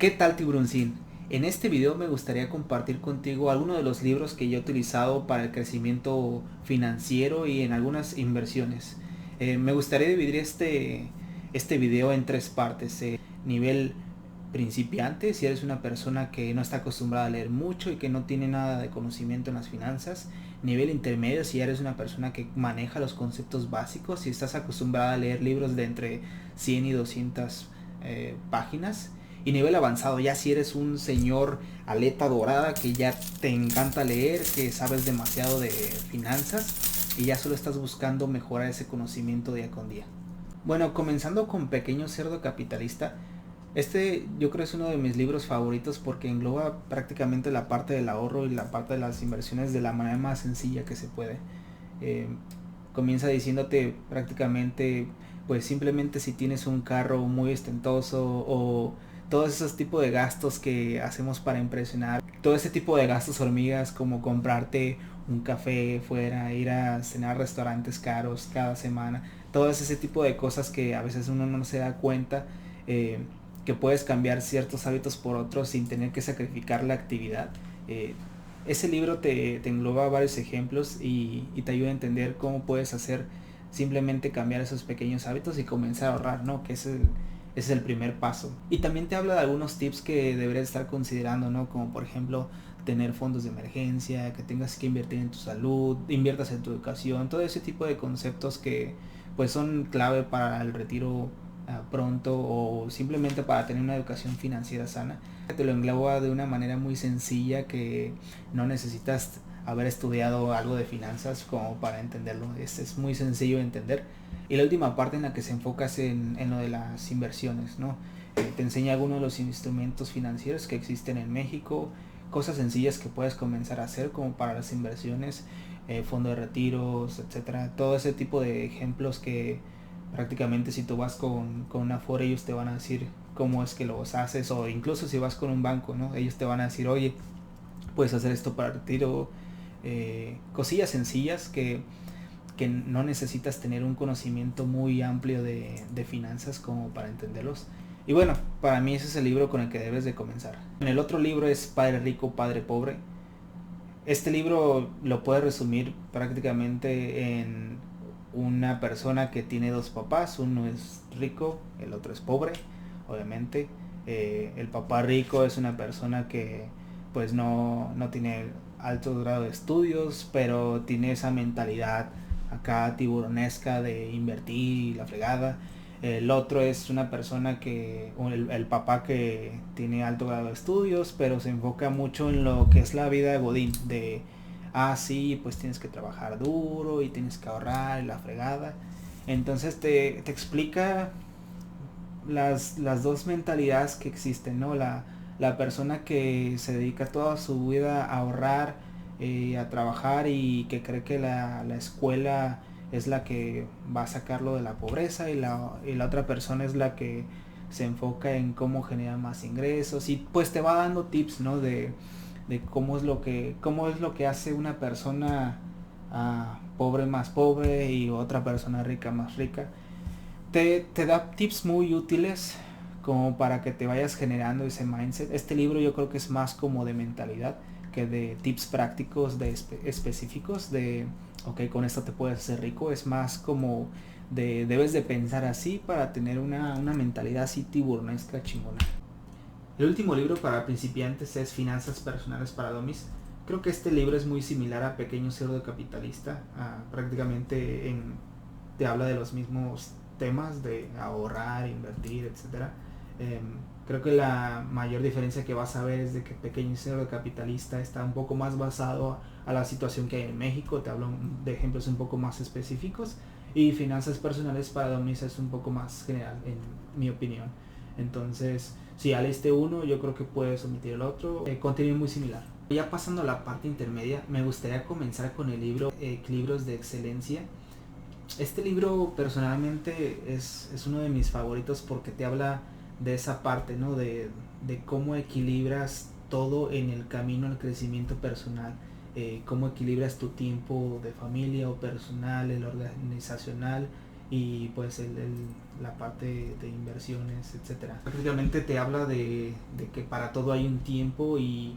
¿Qué tal, tiburoncín? En este video me gustaría compartir contigo algunos de los libros que yo he utilizado para el crecimiento financiero y en algunas inversiones. Me gustaría dividir este video en tres partes. Nivel principiante, si eres una persona que no está acostumbrada a leer mucho y que no tiene nada de conocimiento en las finanzas. Nivel intermedio, si eres una persona que maneja los conceptos básicos y estás acostumbrada a leer libros de entre 100 y 200 páginas. Y nivel avanzado, ya si eres un señor aleta dorada que ya te encanta leer, que sabes demasiado de finanzas y ya solo estás buscando mejorar ese conocimiento día con día. Bueno, comenzando con Pequeño Cerdo Capitalista, este yo creo es uno de mis libros favoritos porque engloba prácticamente la parte del ahorro y la parte de las inversiones de la manera más sencilla que se puede. Eh, Comienza diciéndote prácticamente, pues simplemente si tienes un carro muy ostentoso o todos esos tipos de gastos que hacemos para impresionar, todo ese tipo de gastos hormigas como comprarte un café fuera, ir a cenar a restaurantes caros cada semana, todo ese tipo de cosas que a veces uno no se da cuenta, eh, que puedes cambiar ciertos hábitos por otros sin tener que sacrificar la actividad. Eh, Ese libro te engloba varios ejemplos y te ayuda a entender cómo puedes hacer simplemente cambiar esos pequeños hábitos y comenzar a ahorrar, ¿no? Que es el primer paso. Y también te habla de algunos tips que deberías estar considerando, ¿no? Como por ejemplo tener fondos de emergencia, que tengas que invertir en tu salud, inviertas en tu educación, todo ese tipo de conceptos que pues son clave para el retiro pronto o simplemente para tener una educación financiera sana. Te lo engloba de una manera muy sencilla que no necesitas haber estudiado algo de finanzas como para entenderlo. Es muy sencillo de entender. Y la última parte en la que se enfoca es en lo de las inversiones, ¿no? Te enseña algunos de los instrumentos financieros que existen en México, cosas sencillas que puedes comenzar a hacer como para las inversiones, fondo de retiros, etcétera. Todo ese tipo de ejemplos que prácticamente si tú vas con una Afore ellos te van a decir cómo es que los haces, o incluso si vas con un banco, ¿no? Ellos te van a decir, oye, puedes hacer esto para retiro, cosillas sencillas que no necesitas tener un conocimiento muy amplio de finanzas como para entenderlos. Y bueno, para mí ese es el libro con el que debes de comenzar. En el otro libro es Padre Rico, Padre Pobre. Este libro lo puedes resumir prácticamente en una persona que tiene dos papás, uno es rico, el otro es pobre, obviamente. El papá rico es una persona que pues no tiene alto grado de estudios, pero tiene esa mentalidad acá tiburonesca de invertir y la fregada. El otro es una persona que, el papá que tiene alto grado de estudios, pero se enfoca mucho en lo que es la vida de Godín, de, sí, pues tienes que trabajar duro y tienes que ahorrar y la fregada. Entonces te explica las dos mentalidades que existen, ¿no? La persona que se dedica toda su vida a ahorrar, a trabajar y que cree que la escuela es la que va a sacarlo de la pobreza y la otra persona es la que se enfoca en cómo generar más ingresos y pues te va dando tips, ¿no? De cómo es lo que hace una persona pobre más pobre y otra persona rica más rica. Te da tips muy útiles como para que te vayas generando ese mindset. Este libro yo creo que es más como de mentalidad que de tips prácticos de específicos de, ok, con esto te puedes hacer rico. Es más como de, debes de pensar así para tener una mentalidad así tiburonesca chingona. El último libro para principiantes es Finanzas Personales para Dummies. Creo que este libro es muy similar a Pequeño Cerdo Capitalista. Prácticamente te habla de los mismos temas de ahorrar, invertir, etcétera. Creo que la mayor diferencia que vas a ver es de que Pequeño Cerdo Capitalista está un poco más basado a la situación que hay en México. Te hablo de ejemplos un poco más específicos. Y Finanzas Personales para Dummies es un poco más general, en mi opinión. Entonces, si ya leíste uno, yo creo que puedes omitir el otro. Contenido muy similar. Ya pasando a la parte intermedia, me gustaría comenzar con el libro Equilibrios de Excelencia. Este libro personalmente es uno de mis favoritos porque te habla de esa parte, ¿no? De cómo equilibras todo en el camino al crecimiento personal. Cómo equilibras tu tiempo de familia o personal, el organizacional y pues la parte de inversiones, etcétera. Prácticamente te habla de que para todo hay un tiempo y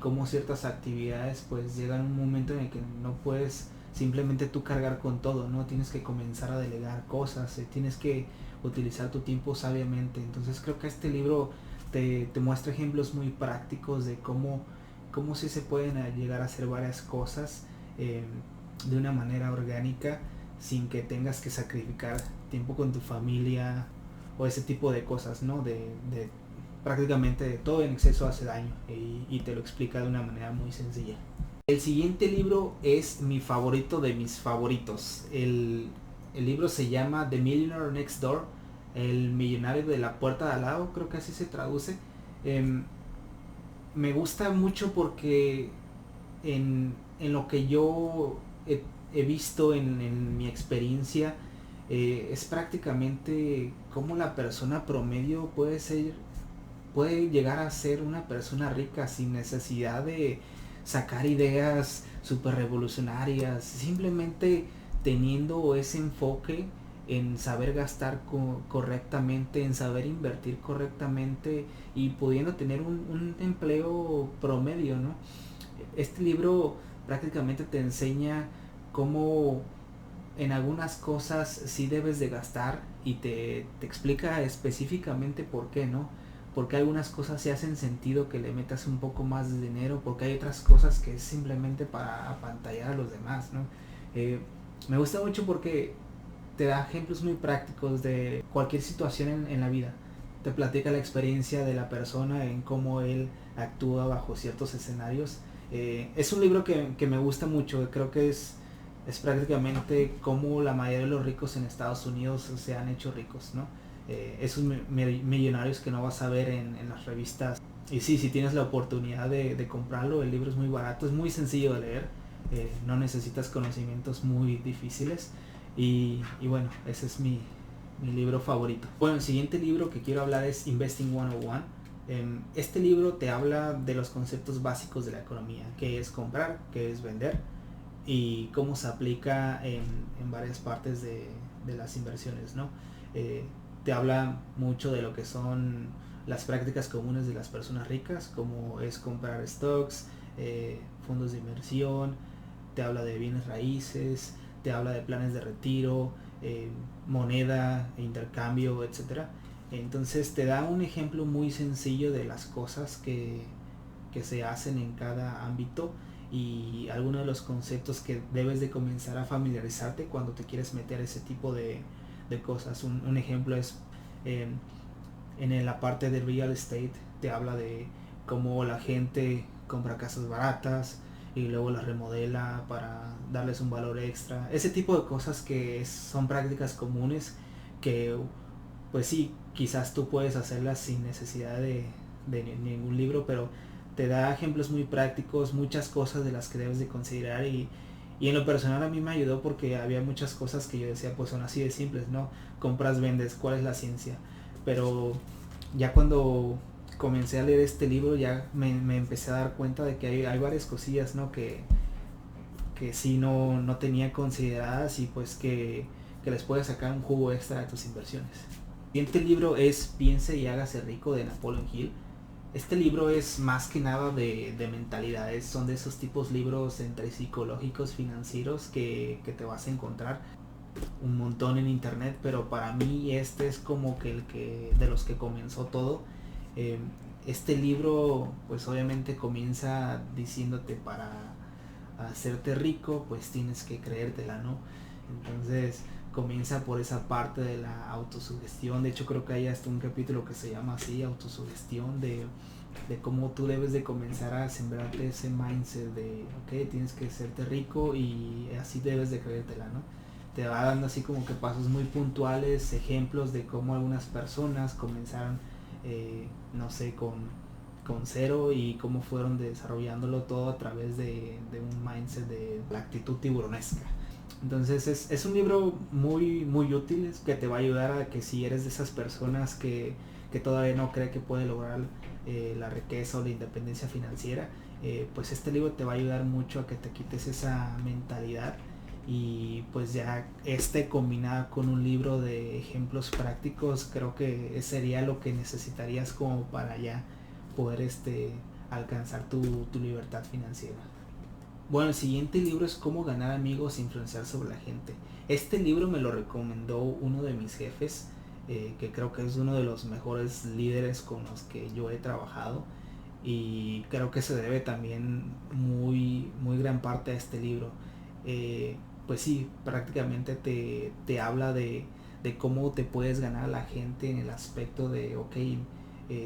cómo ciertas actividades pues llegan un momento en el que no puedes simplemente tú cargar con todo, ¿no? Tienes que comenzar a delegar cosas, tienes que utilizar tu tiempo sabiamente. Entonces creo que este libro te muestra ejemplos muy prácticos de cómo sí se pueden llegar a hacer varias cosas eh, de una manera orgánica sin que tengas que sacrificar tiempo con tu familia o ese tipo de cosas, ¿no? De prácticamente todo en exceso hace daño y te lo explica de una manera muy sencilla. El siguiente libro es mi favorito de mis favoritos. El libro se llama The Millionaire Next Door, el millonario de la puerta de al lado, creo que así se traduce. Eh, Me gusta mucho porque en lo que yo he visto en mi experiencia, es prácticamente cómo la persona promedio puede llegar a ser una persona rica sin necesidad de sacar ideas super revolucionarias, simplemente teniendo ese enfoque en saber gastar correctamente, en saber invertir correctamente y pudiendo tener un empleo promedio, ¿no? Este libro prácticamente te enseña cómo en algunas cosas sí debes de gastar y te explica específicamente por qué, ¿no? Porque algunas cosas sí hacen sentido que le metas un poco más de dinero, porque hay otras cosas que es simplemente para apantallar a los demás, ¿no? Me gusta mucho porque te da ejemplos muy prácticos de cualquier situación en la vida. Te platica la experiencia de la persona en cómo él actúa bajo ciertos escenarios. Es un libro que me gusta mucho, creo que es prácticamente cómo la mayoría de los ricos en Estados Unidos se han hecho ricos, ¿no? Esos millonarios que no vas a ver en las revistas. Y sí, si tienes la oportunidad de comprarlo, el libro es muy barato, es muy sencillo de leer, no necesitas conocimientos muy difíciles y bueno, ese es mi libro favorito. Bueno, el siguiente libro que quiero hablar es Investing 101. Este libro te habla de los conceptos básicos de la economía, qué es comprar, qué es vender y cómo se aplica en varias partes de las inversiones, ¿no? Eh, Te habla mucho de lo que son las prácticas comunes de las personas ricas, como es comprar stocks, fondos de inversión, te habla de bienes raíces, te habla de planes de retiro, moneda, intercambio, etcétera. Entonces te da un ejemplo muy sencillo de las cosas que se hacen en cada ámbito y algunos de los conceptos que debes de comenzar a familiarizarte cuando te quieres meter ese tipo de cosas. Un ejemplo es eh, en la parte de real estate, te habla de cómo la gente compra casas baratas y luego las remodela para darles un valor extra. Ese tipo de cosas que son prácticas comunes que pues sí, quizás tú puedes hacerlas sin necesidad de ningún libro, pero te da ejemplos muy prácticos, muchas cosas de las que debes de considerar y en lo personal a mí me ayudó porque había muchas cosas que yo decía pues son así de simples, ¿no? Compras, vendes, ¿cuál es la ciencia? Pero ya cuando comencé a leer este libro ya me empecé a dar cuenta de que hay varias cosillas, ¿no? Que sí no tenía consideradas y pues que les puedes sacar un jugo extra de tus inversiones. El siguiente libro es Piense y hágase rico de Napoleon Hill. Este libro es más que nada de mentalidades, son de esos tipos libros entre psicológicos, financieros que te vas a encontrar un montón en internet, pero para mí este es como que el que de los que comenzó todo. Eh, este libro pues obviamente comienza diciéndote para hacerte rico pues tienes que creértela, ¿no? Entonces comienza por esa parte de la autosugestión. De hecho creo que hay hasta un capítulo que se llama así, autosugestión, de cómo tú debes de comenzar a sembrarte ese mindset de ok, tienes que hacerte rico y así debes de creértela, ¿no? Te va dando así como que pasos muy puntuales, ejemplos de cómo algunas personas comenzaron, no sé, con cero y cómo fueron desarrollándolo todo a través de un mindset de la actitud tiburonesca. Entonces es un libro muy útil que te va a ayudar a que si eres de esas personas que todavía no cree que puede lograr la riqueza o la independencia financiera, pues este libro te va a ayudar mucho a que te quites esa mentalidad y pues ya combinada con un libro de ejemplos prácticos, creo que sería lo que necesitarías como para ya poder alcanzar tu libertad financiera. Bueno, el siguiente libro es Cómo ganar amigos e influenciar sobre la gente. Este libro me lo recomendó uno de mis jefes, que creo que es uno de los mejores líderes con los que yo he trabajado, y creo que se debe también muy gran parte a este libro. Pues sí, prácticamente te habla de cómo te puedes ganar a la gente en el aspecto de, ok,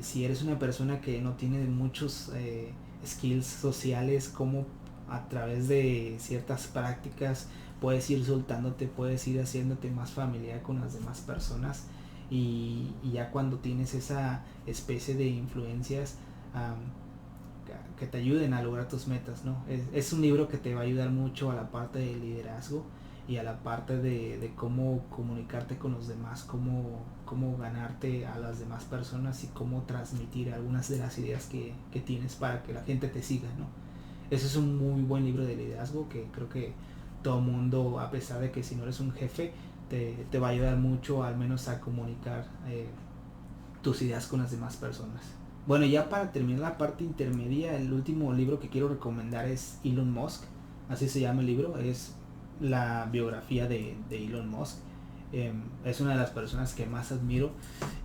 si eres una persona que no tiene muchos skills sociales, cómo a través de ciertas prácticas puedes ir soltándote, puedes ir haciéndote más familiar con las demás personas, y ya cuando tienes esa especie de influencias, que te ayuden a lograr tus metas, ¿no? Es un libro que te va a ayudar mucho a la parte de liderazgo y a la parte de cómo comunicarte con los demás, cómo ganarte a las demás personas y cómo transmitir algunas de las ideas que tienes para que la gente te siga, ¿no? Ese es un muy buen libro de liderazgo que creo que todo mundo, a pesar de que si no eres un jefe, te va a ayudar mucho al menos a comunicar tus ideas con las demás personas. Bueno, ya para terminar la parte intermedia, el último libro que quiero recomendar es Elon Musk. Así se llama el libro, es la biografía de Elon Musk. Es una de las personas que más admiro,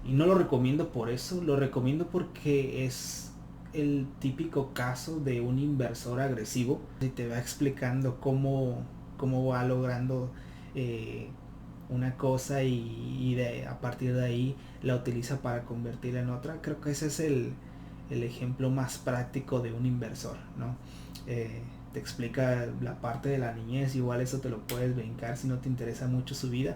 y no lo recomiendo por eso, lo recomiendo porque es el típico caso de un inversor agresivo y te va explicando cómo va logrando eh, una cosa, a partir de ahí la utiliza para convertirla en otra. Creo que ese es el ejemplo más práctico de un inversor, ¿no? Te explica la parte de la niñez, igual eso te lo puedes brincar si no te interesa mucho su vida.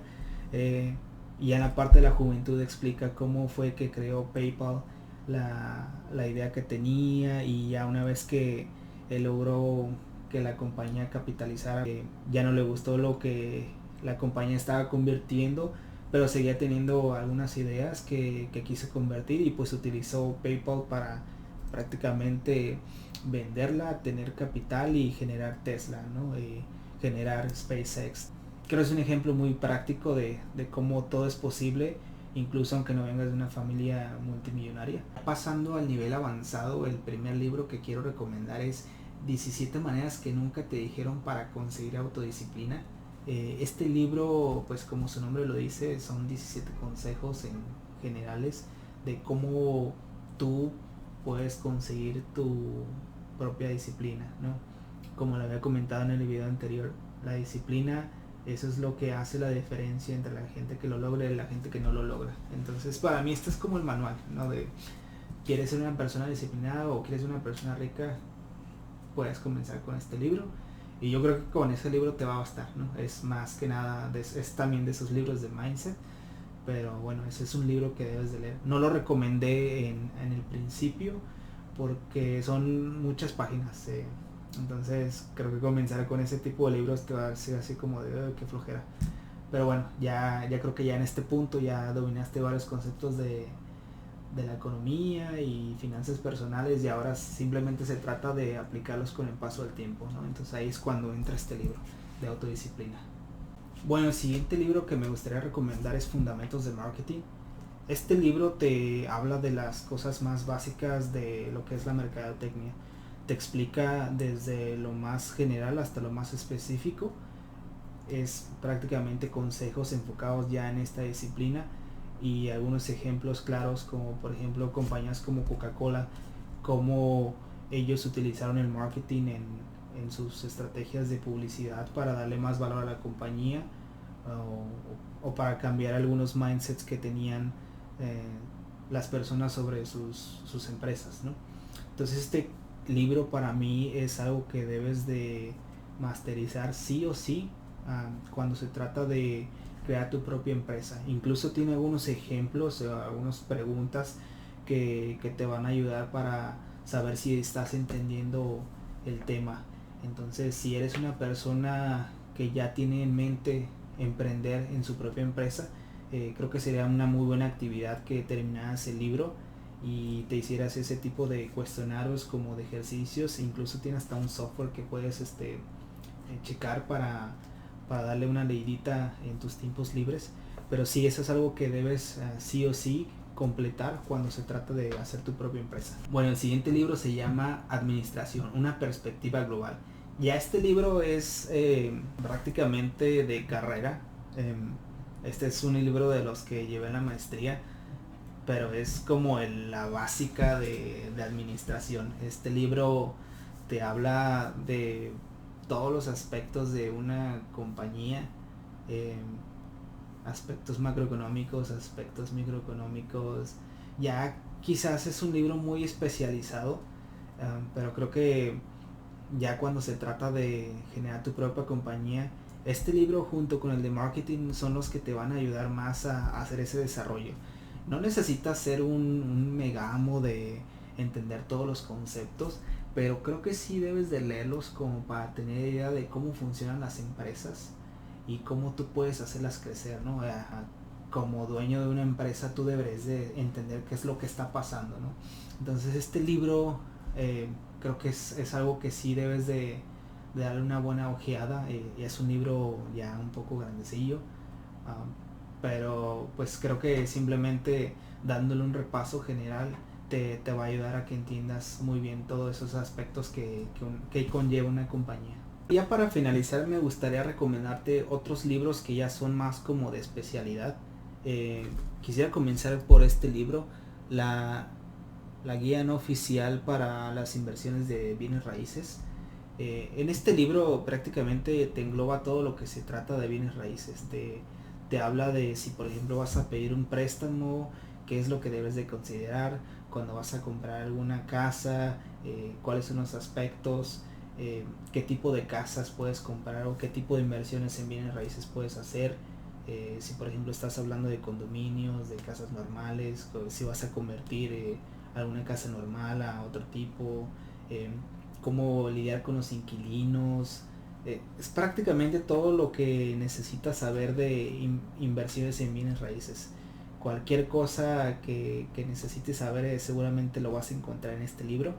Y en la parte de la juventud explica cómo fue que creó PayPal, la idea que tenía, y ya una vez que él logró que la compañía capitalizara, ya no le gustó lo que la compañía estaba convirtiendo, pero seguía teniendo algunas ideas que quiso convertir, y pues utilizó PayPal para prácticamente venderla, tener capital y generar Tesla, ¿no? Generar SpaceX. Creo que es un ejemplo muy práctico de cómo todo es posible, incluso aunque no vengas de una familia multimillonaria. Pasando al nivel avanzado, el primer libro que quiero recomendar es 17 maneras que nunca te dijeron para conseguir autodisciplina. Este libro, pues como su nombre lo dice, son 17 consejos en generales de cómo tú puedes conseguir tu propia disciplina, ¿no? Como lo había comentado en el video anterior, la disciplina, eso es lo que hace la diferencia entre la gente que lo logra y la gente que no lo logra. Entonces, para mí este es como el manual, ¿no? De, ¿quieres ser una persona disciplinada o quieres ser una persona rica? Puedes comenzar con este libro, y yo creo que con ese libro te va a bastar, ¿no? Es más que nada, es también de esos libros de mindset, pero bueno, ese es un libro que debes de leer. No lo recomendé en el principio porque son muchas páginas, entonces creo que comenzar con ese tipo de libros te va a ser así como de qué flojera. Pero bueno, ya creo que ya en este punto ya dominaste varios conceptos de la economía y finanzas personales, y ahora simplemente se trata de aplicarlos con el paso del tiempo, ¿no? Entonces ahí es cuando entra este libro de autodisciplina. Bueno, el siguiente libro que me gustaría recomendar es Fundamentos de Marketing. Este libro te habla de las cosas más básicas de lo que es la mercadotecnia. Te explica desde lo más general hasta lo más específico. Es prácticamente consejos enfocados ya en esta disciplina, y algunos ejemplos claros, como por ejemplo compañías como Coca-Cola, cómo ellos utilizaron el marketing en sus estrategias de publicidad para darle más valor a la compañía, o para cambiar algunos mindsets que tenían eh, las personas sobre sus empresas, ¿no? Entonces este libro para mí es algo que debes de masterizar sí o sí, cuando se trata de crear tu propia empresa. Incluso tiene algunos ejemplos, algunas preguntas que te van a ayudar para saber si estás entendiendo el tema. Entonces, si eres una persona que ya tiene en mente emprender en su propia empresa, creo que sería una muy buena actividad que terminaras el libro y te hicieras ese tipo de cuestionarios como de ejercicios. Incluso tiene hasta un software que puedes checar para darle una leidita en tus tiempos libres. Pero sí, eso es algo que debes sí o sí completar cuando se trata de hacer tu propia empresa. Bueno, el siguiente libro se llama Administración, una perspectiva global. Ya este libro es prácticamente de carrera. Este es un libro de los que llevé en la maestría, pero es como la básica de administración. Este libro te habla de todos los aspectos de una compañía, eh, aspectos macroeconómicos, aspectos microeconómicos. Ya quizás es un libro muy especializado, pero creo que ya cuando se trata de generar tu propia compañía, este libro junto con el de marketing son los que te van a ayudar más a hacer ese desarrollo. No necesitas ser un mega amo de entender todos los conceptos, pero creo que sí debes de leerlos como para tener idea de cómo funcionan las empresas y cómo tú puedes hacerlas crecer, ¿no? Como dueño de una empresa tú deberes de entender qué es lo que está pasando, ¿no? Entonces este libro creo que es algo que sí debes de darle una buena ojeada. Es un libro ya un poco grandecillo, um, pero pues creo que simplemente dándole un repaso general te va a ayudar a que entiendas muy bien todos esos aspectos que conlleva una compañía. Ya para finalizar me gustaría recomendarte otros libros que ya son más como de especialidad. Quisiera comenzar por este libro, la guía no oficial para las inversiones de bienes raíces. En este libro prácticamente te engloba todo lo que se trata de bienes raíces. Te habla de si por ejemplo vas a pedir un préstamo, qué es lo que debes de considerar cuando vas a comprar alguna casa, cuáles son los aspectos, qué tipo de casas puedes comprar o qué tipo de inversiones en bienes raíces puedes hacer. Si por ejemplo estás hablando de condominios, de casas normales, si vas a convertir alguna casa normal a otro tipo, eh, cómo lidiar con los inquilinos. Es prácticamente todo lo que necesitas saber de inversiones en bienes raíces. Cualquier cosa que necesites saber seguramente lo vas a encontrar en este libro.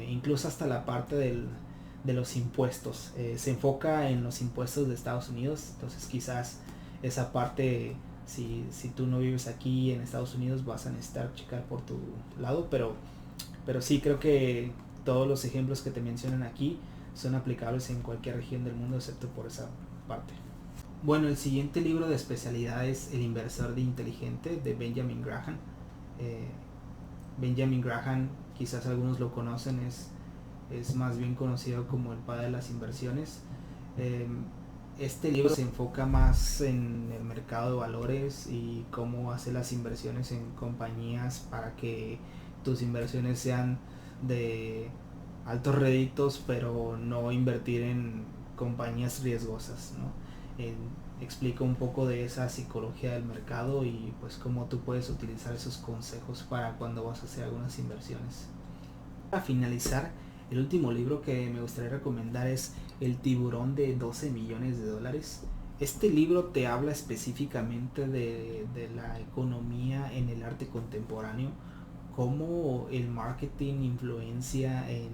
Incluso hasta la parte de los impuestos. Se enfoca en los impuestos de Estados Unidos, entonces quizás esa parte, si tú no vives aquí en Estados Unidos, vas a necesitar checar por tu lado, pero sí creo que todos los ejemplos que te mencionan aquí son aplicables en cualquier región del mundo excepto por esa parte. Bueno, el siguiente libro de especialidad es El inversor inteligente de Benjamin Graham. Benjamin Graham, quizás algunos lo conocen, es más bien conocido como el padre de las inversiones. Este libro se enfoca más en el mercado de valores y cómo hacer las inversiones en compañías para que tus inversiones sean de altos réditos, pero no invertir en compañías riesgosas, ¿no? Explica un poco de esa psicología del mercado y pues cómo tú puedes utilizar esos consejos para cuando vas a hacer algunas inversiones. Para finalizar, el último libro que me gustaría recomendar es El tiburón de 12 millones de dólares. Este libro te habla específicamente de la economía en el arte contemporáneo, cómo el marketing influencia en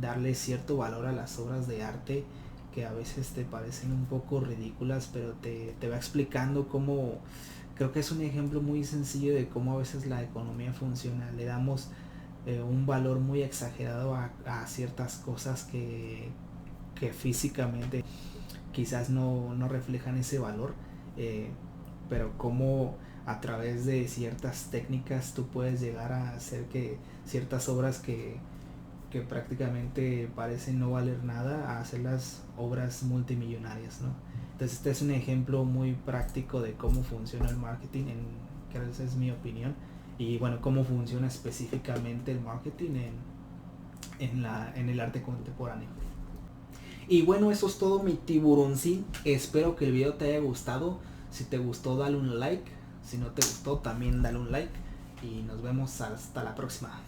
darle cierto valor a las obras de arte que a veces te parecen un poco ridículas, pero te va explicando cómo. Creo que es un ejemplo muy sencillo de cómo a veces la economía funciona. Le damos un valor muy exagerado a ciertas cosas que físicamente quizás no reflejan ese valor, pero como a través de ciertas técnicas tú puedes llegar a hacer que ciertas obras que prácticamente parecen no valer nada, a hacerlas obras multimillonarias, ¿no? Entonces este es un ejemplo muy práctico de cómo funciona el marketing, que esa es mi opinión, y bueno, cómo funciona específicamente el marketing en el arte contemporáneo. Y bueno, eso es todo, mi tiburoncín. Espero que el video te haya gustado. Si te gustó, dale un like. Si no te gustó, también dale un like. Y nos vemos hasta la próxima.